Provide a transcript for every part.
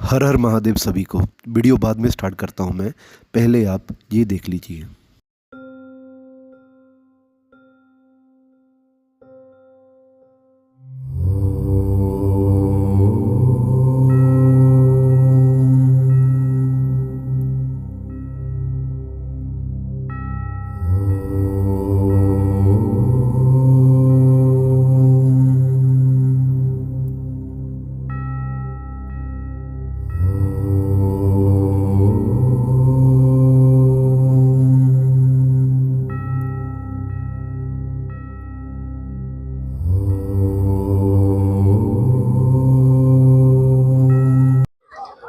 हर हर महादेव सभी को। वीडियो बाद में स्टार्ट करता हूँ मैं, पहले आप ये देख लीजिए।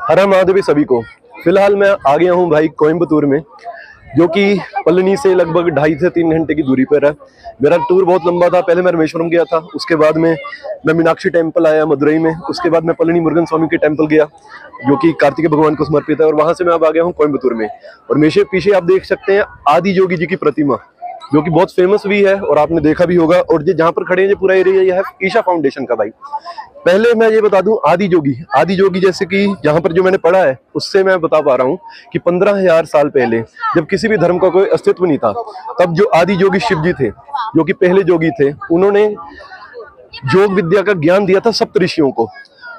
हर हर महादेव सभी को। फिलहाल मैं आ गया हूँ भाई कोयम्बतूर में, जो कि पलनी से लगभग 2.5 से 3 घंटे की दूरी पर है। मेरा टूर बहुत लंबा था। पहले मैं रामेश्वरम गया था, उसके बाद में मैं मीनाक्षी टेम्पल आया मदुरई में, उसके बाद मैं पलनी मुरुगन स्वामी के टेम्पल गया जो कि कार्तिकेय भगवान को समर्पित है, और वहां से मैं अब आ गया हूँ कोयम्बतूर में। और मेरे पीछे आप देख सकते हैं आदि योगी जी की प्रतिमा, जो कि बहुत फेमस भी है और आपने देखा भी होगा। और ये जहाँ पर खड़े हैं, ये पूरा एरिया ये है ईशा फाउंडेशन का भाई। पहले मैं ये बता दूं, आदि योगी जैसे कि जहां पर जो मैंने पढ़ा है उससे मैं बता पा रहा हूं कि 15,000 साल पहले जब किसी भी धर्म का कोई अस्तित्व नहीं था, तब जो आदि योगी शिव जी थे, जो कि पहले योगी थे, उन्होंने योग विद्या का ज्ञान दिया था सप्त ऋषियों को।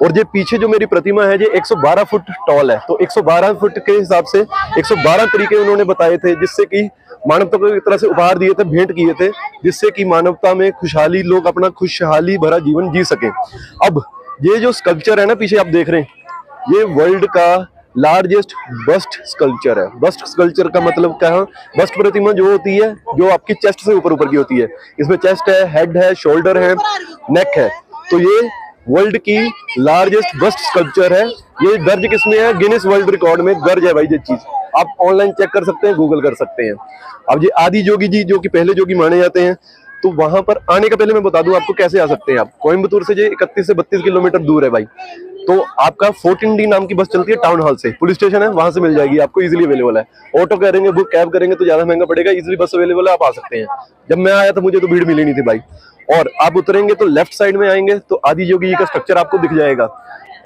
और ये पीछे जो मेरी प्रतिमा है, ये 112 फुट टॉल है। तो 112 फुट के हिसाब से 112 तरीके उन्होंने बताए थे, जिससे कि मानवता को एक तरह से उपहार दिए थे, भेंट किए थे, जिससे कि मानवता में खुशहाली, लोग अपना खुशहाली भरा जीवन जी सके। अब ये जो स्कल्पचर है ना पीछे आप देख रहे हैं, ये वर्ल्ड का लार्जेस्ट बस्ट स्कल्पचर है। बस्ट स्कल्पचर का मतलब क्या है? बस्ट प्रतिमा जो होती है, जो आपकी चेस्ट से ऊपर ऊपर की होती है। इसमें चेस्ट है, हेड है, शोल्डर है, नेक है। तो ये वर्ल्ड की लार्जेस्ट बस्ट स्कल्पचर है। ये दर्ज किसमें है? गिनीज वर्ल्ड रिकॉर्ड में दर्ज है भाई। ये चीज आप ऑनलाइन चेक कर सकते हैं, गूगल कर सकते हैं। अब ये आदि योगी जी जो कि पहले योगी माने जाते हैं, तो वहां पर आने का पहले मैं बता दूं आपको कैसे आ सकते हैं। आप कोयम्बतूर से, जो 31 से 32 किलोमीटर दूर है भाई, तो आपका 14D नाम की बस चलती है टाउन हॉल से, पुलिस स्टेशन है, वहां से मिल जाएगी आपको, इजीली अवेलेबल है। ऑटो करेंगे, बुक कैब करेंगे तो ज्यादा महंगा पड़ेगा, इजीली बस अवेलेबल है, आप आ सकते हैं। जब मैं आया था मुझे तो भीड़ मिली नहीं थी भाई। और आप उतरेंगे तो लेफ्ट साइड में आएंगे तो आदि योगी जी का स्ट्रक्चर आपको दिख जाएगा,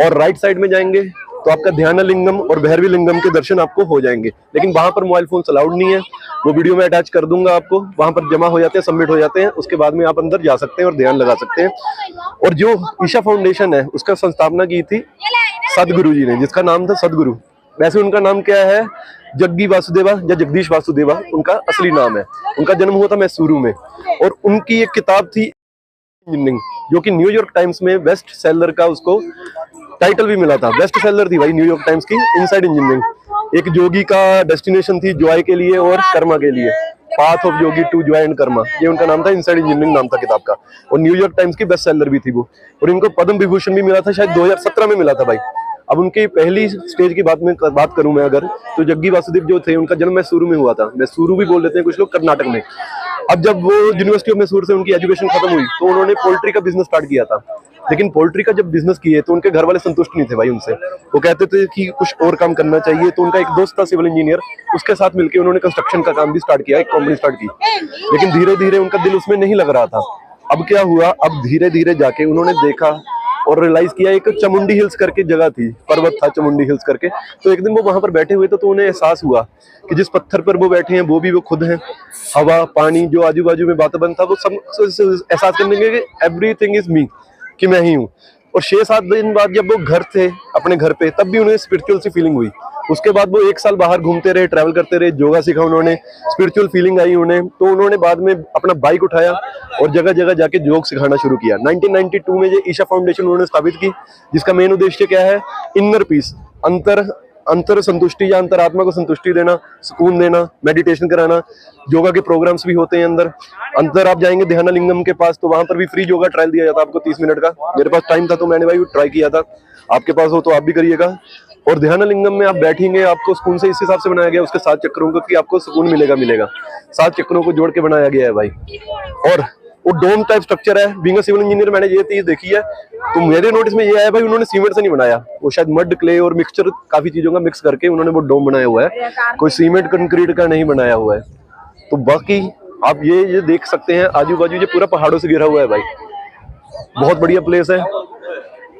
और राइट साइड में जाएंगे तो आपका ध्यान लिंगम और भैरवी लिंगम के दर्शन आपको हो जाएंगे। लेकिन वहां पर मोबाइल फोन अलाउड नहीं है, वो वीडियो में अटैच कर दूंगा आपको। वहां पर जमा हो जाते हैं, सबमिट हो जाते हैं, उसके बाद में आप अंदर जा सकते हैं और ध्यान लगा सकते हैं। और जो ईशा फाउंडेशन है, उसका संस्थापना की थी सदगुरु जी ने, जिसका नाम था सदगुरु। वैसे उनका नाम क्या है? जग्गी वासुदेवा या जगदीश वासुदेवा उनका असली नाम है। उनका जन्म हुआ था मैसूरू में, और उनकी एक किताब थी इंजीनियरिंग, जो कि न्यूयॉर्क टाइम्स में बेस्ट सेलर का उसको टाइटल भी मिला था। बेस्ट सेलर थी भाई न्यूयॉर्क टाइम्स की इनसाइड इंजीनियरिंग। एक योगी का डेस्टिनेशन थी जॉय के लिए और कर्मा के लिए, path of yogi to joy and karma, ये उनका नाम था। इनसाइड इंजीनियरिंग नाम था किताब का, और न्यूयॉर्क टाइम्स की बेस्ट सेलर भी थी वो। और इनको पद्म विभूषण भी मिला था, शायद 2017 में मिला था भाई। अब उनकी पहली स्टेज की बात करूं मैं अगर, तो जग्गी वासुदेव जो थे, उनका जन्म मैसूरू में हुआ था। मैसूरू भी बोल देते हैं कुछ लोग, कर्नाटक में। अब जब वो यूनिवर्सिटी ऑफ मैसूर से उनकी एजुकेशन खत्म हुई, तो उन्होंने पोल्ट्री का बिजनेस स्टार्ट किया था। लेकिन पोल्ट्री का जब बिजनेस किए तो उनके घर वाले संतुष्ट नहीं थे भाई उनसे। वो कहते थे कि कुछ और काम करना चाहिए। तो उनका एक दोस्त था सिविल इंजीनियर, उसके साथ मिलकर उन्होंने कंस्ट्रक्शन का काम भी स्टार्ट किया, एक कंपनी स्टार्ट की। लेकिन धीरे धीरे उनका दिल उसमें नहीं लग रहा था। अब क्या हुआ? अब धीरे धीरे जाके उन्होंने देखा और रियलाइज किया, एक चामुंडी हिल्स करके जगह थी, पर्वत था चामुंडी हिल्स करके। तो एक दिन वो वहां पर बैठे हुए थे, तो उन्हें एहसास हुआ कि जिस पत्थर पर वो बैठे हैं वो भी वो खुद हैं। हवा, पानी, जो आजू बाजू में वातावरण था, वो सब एहसास करने लगे कि एवरीथिंग इज मी, कि मैं ही हूँ। और 6-7 दिन बाद जब वो घर थे अपने घर पे, तब भी उन्हें स्पिरिचुअल सी फीलिंग हुई। उसके बाद वो 1 साल बाहर घूमते रहे, ट्रैवल करते रहे, योगा सीखा उन्होंने, स्पिरिचुअल फीलिंग आई उन्हें। तो उन्होंने बाद में अपना बाइक उठाया और जगह जगह जाके योग सिखाना शुरू किया। 1992 में ये ईशा फाउंडेशन उन्होंने स्थापित की, जिसका मेन उद्देश्य क्या है? इनर पीस, अंतर संतुष्टि या अंतरात्मा को संतुष्टि देना, सुकून देना, मेडिटेशन कराना। योगा के प्रोग्राम्स भी होते हैं अंदर आप जाएंगे ध्यान लिंगम के पास, तो वहां पर भी फ्री योगा ट्रायल दिया जाता है आपको 30 मिनट का। मेरे पास टाइम था तो मैंने भाई ट्राई किया था, आपके पास हो तो आप भी करिएगा। और ध्यान लिंगम में आप बैठेंगे, आपको सुकून से इस हिसाब से बनाया गया उसके 7 चक्रों को, कि आपको सुकून मिलेगा। 7 चक्रों को जोड़ के बनाया गया है भाई। और वो डोम टाइप स्ट्रक्चर है। बीइंग अ सिविल इंजीनियर मैंने ये चीज देखी है, तो मेरे नोटिस में ये आया भाई, उन्होंने सीमेंट से नहीं बनाया, वो शायद मड, क्ले और मिक्सचर, काफी चीजों का मिक्स करके उन्होंने वो डोम बनाया हुआ है। कोई सीमेंट कंक्रीट का नहीं बनाया हुआ है। तो बाकी आप ये देख सकते हैं, आजू बाजू ये पूरा पहाड़ों से घिरा हुआ है भाई। बहुत बढ़िया प्लेस है,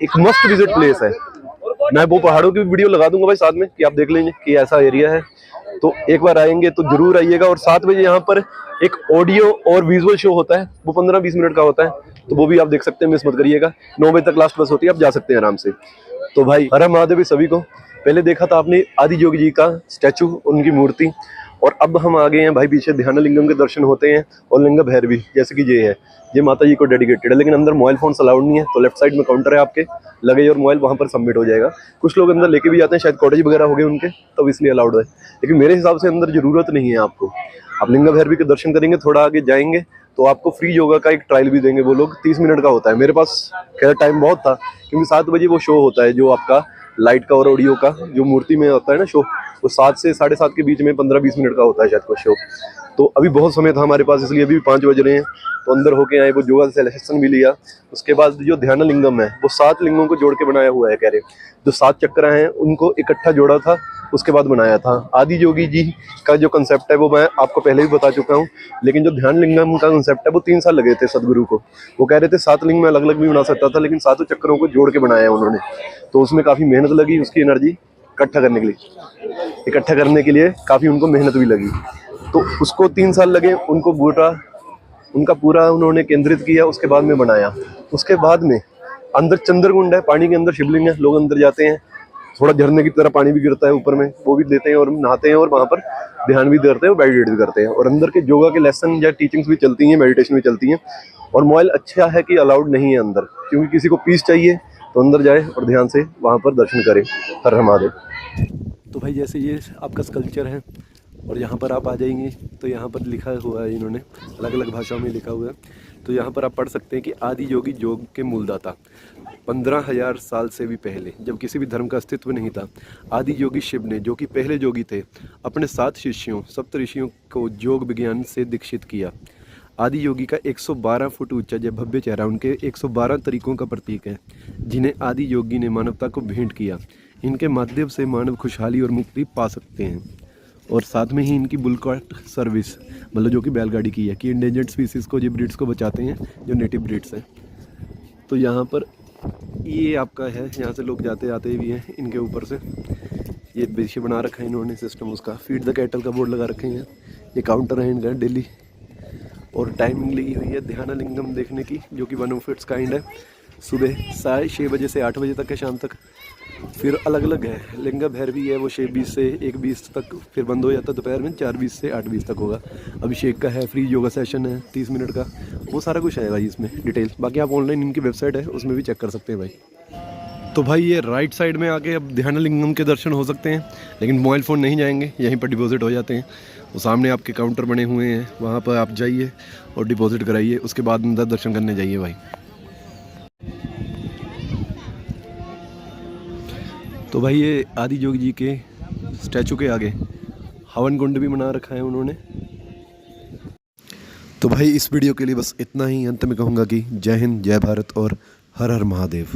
एक मस्ट विजिट प्लेस है। मैं वो पहाड़ों की वीडियो लगा दूंगा भाई साथ में, कि आप देख लेंगे कि ऐसा एरिया है। तो एक बार आएंगे तो जरूर आइएगा। और 7 बजे यहाँ पर एक ऑडियो और विजुअल शो होता है, वो 15-20 मिनट का होता है, तो वो भी आप देख सकते हैं, मिस मत करिएगा। 9 बजे तक लास्ट बस होती है, आप जा सकते हैं आराम से। तो भाई हर हर महादेव सभी को। पहले देखा था आपने आदि योगी जी का स्टैचू, उनकी मूर्ति, और अब हम आ गए हैं भाई पीछे ध्यान लिंगम के दर्शन होते हैं, और लिंग भैरवी जैसे कि ये है, ये माता जी को डेडिकेटेड है। लेकिन अंदर मोबाइल फोन अलाउड नहीं है, तो लेफ्ट साइड में काउंटर है आपके, लगेज और मोबाइल वहाँ पर सबमिट हो जाएगा। कुछ लोग अंदर लेके भी जाते हैं, शायद कॉटेज वगैरह हो गए उनके, तब इसलिए अलाउड है। लेकिन मेरे हिसाब से अंदर जरूरत नहीं है आपको। आप लिंग भैरवी के दर्शन करेंगे, थोड़ा आगे जाएंगे तो आपको फ्री योगा का एक ट्रायल भी देंगे वो लोग, 30 मिनट का होता है। मेरे पास खैर टाइम बहुत था, क्योंकि 7 बजे वो शो होता है जो आपका लाइट का और ऑडियो का, जो मूर्ति में होता है ना शो, वो 7 से 7:30 के बीच में 15-20 मिनट का होता है शायद को शो। तो अभी बहुत समय था हमारे पास, इसलिए अभी 5 बज रहे हैं, तो अंदर होके आए, वो योगा सेशन भी लिया। उसके बाद जो ध्यान लिंगम है वो 7 लिंगों को जोड़ के बनाया हुआ है, कह रहे जो 7 चक्र हैं उनको इकट्ठा जोड़ा था, उसके बाद बनाया था। आदि योगी जी का जो कंसेप्ट है वो मैं आपको पहले भी बता चुका हूँ, लेकिन जो ध्यान लिंगम का कंसेप्ट है वो 3 साल लगे थे सदगुरु को। वो कह रहे थे 7 लिंग में अलग अलग भी बना सकता था, लेकिन 7 चक्रों को जोड़ के बनाया उन्होंने, तो उसमें काफ़ी मेहनत लगी, उसकी एनर्जी इकट्ठा करने के लिए काफ़ी उनको मेहनत भी लगी। तो उसको 3 साल लगे, उनका पूरा उन्होंने केंद्रित किया, उसके बाद में बनाया। उसके बाद में अंदर चंद्रकुंड है, पानी के अंदर शिवलिंग है, लोग अंदर जाते हैं, थोड़ा झरने की तरह पानी भी गिरता है ऊपर में, वो भी लेते हैं और नहाते हैं, और वहाँ पर ध्यान भी करते हैं और मेडिटेट भी करते हैं। और अंदर के योगा के लेसन या टीचिंग्स भी चलती हैं, मेडिटेशन भी चलती हैं। और मोबाइल अच्छा है कि अलाउड नहीं है अंदर, क्योंकि किसी को पीस चाहिए तो अंदर जाए और ध्यान से वहाँ पर दर्शन करे। हर हर महादेव। तो भाई जैसे ये आपका स्कल्पचर है, और यहाँ पर आप आ जाएंगे तो यहाँ पर लिखा हुआ है, इन्होंने अलग अलग भाषाओं में लिखा हुआ है। तो यहाँ पर आप पढ़ सकते हैं कि आदि योगी योग के मूलदाता, 15,000 साल से भी पहले, जब किसी भी धर्म का अस्तित्व नहीं था, आदि योगी शिव ने, जो कि पहले योगी थे, अपने 7 शिष्यों सप्त ऋषियों को योग विज्ञान से दीक्षित किया। आदि योगी का 112 फुट ऊंचा जब भव्य चेहरा उनके 112 तरीकों का प्रतीक है, जिन्हें आदि योगी ने मानवता को भेंट किया। इनके माध्यम से मानव खुशहाली और मुक्ति पा सकते हैं। और साथ में ही इनकी बुलकार्ट सर्विस, मतलब जो कि बैलगाड़ी की है, कि इंडेंजर्ड स्पीसीज़ को, ये ब्रीड्स को बचाते हैं जो नेटिव ब्रीड्स हैं। तो यहाँ पर ये आपका है, यहाँ से लोग जाते आते भी हैं इनके ऊपर से। ये बेशी बना रखा है इन्होंने सिस्टम उसका, फीड द कैटल का बोर्ड लगा रखे हैं। ये काउंटर है इनका डेली, और टाइमिंग लगी हुई है ध्यान लिंगम देखने की, जो कि 1 ऑफ इट्स काइंड है। सुबह 6:30 बजे से 8 बजे तक है, शाम तक। फिर अलग अलग है, लिंग भैरवी है वो 6:20 से 1:20 तक, फिर बंद हो जाता है दोपहर में 4:20 से 8:20 तक होगा। अभिषेक का है, फ्री योगा सेशन है 30 मिनट का, वो सारा कुछ है भाई इसमें डिटेल। बाकी आप ऑनलाइन इनकी वेबसाइट है उसमें भी चेक कर सकते हैं भाई। तो भाई ये राइट साइड में आके अब ध्यान लिंगम के दर्शन हो सकते हैं, लेकिन मोबाइल फ़ोन नहीं जाएंगे, यहीं पर डिपॉजिट हो जाते हैं। वो सामने आपके काउंटर बने हुए हैं, वहाँ पर आप जाइए और डिपॉजिट कराइए, उसके बाद अंदर दर्शन करने जाइए भाई। तो भाई ये आदि योगी जी के स्टैचू के आगे हवन कुंड भी बना रखा है उन्होंने। तो भाई इस वीडियो के लिए बस इतना ही। अंत में कहूँगा कि जय हिंद, जय भारत और हर हर महादेव।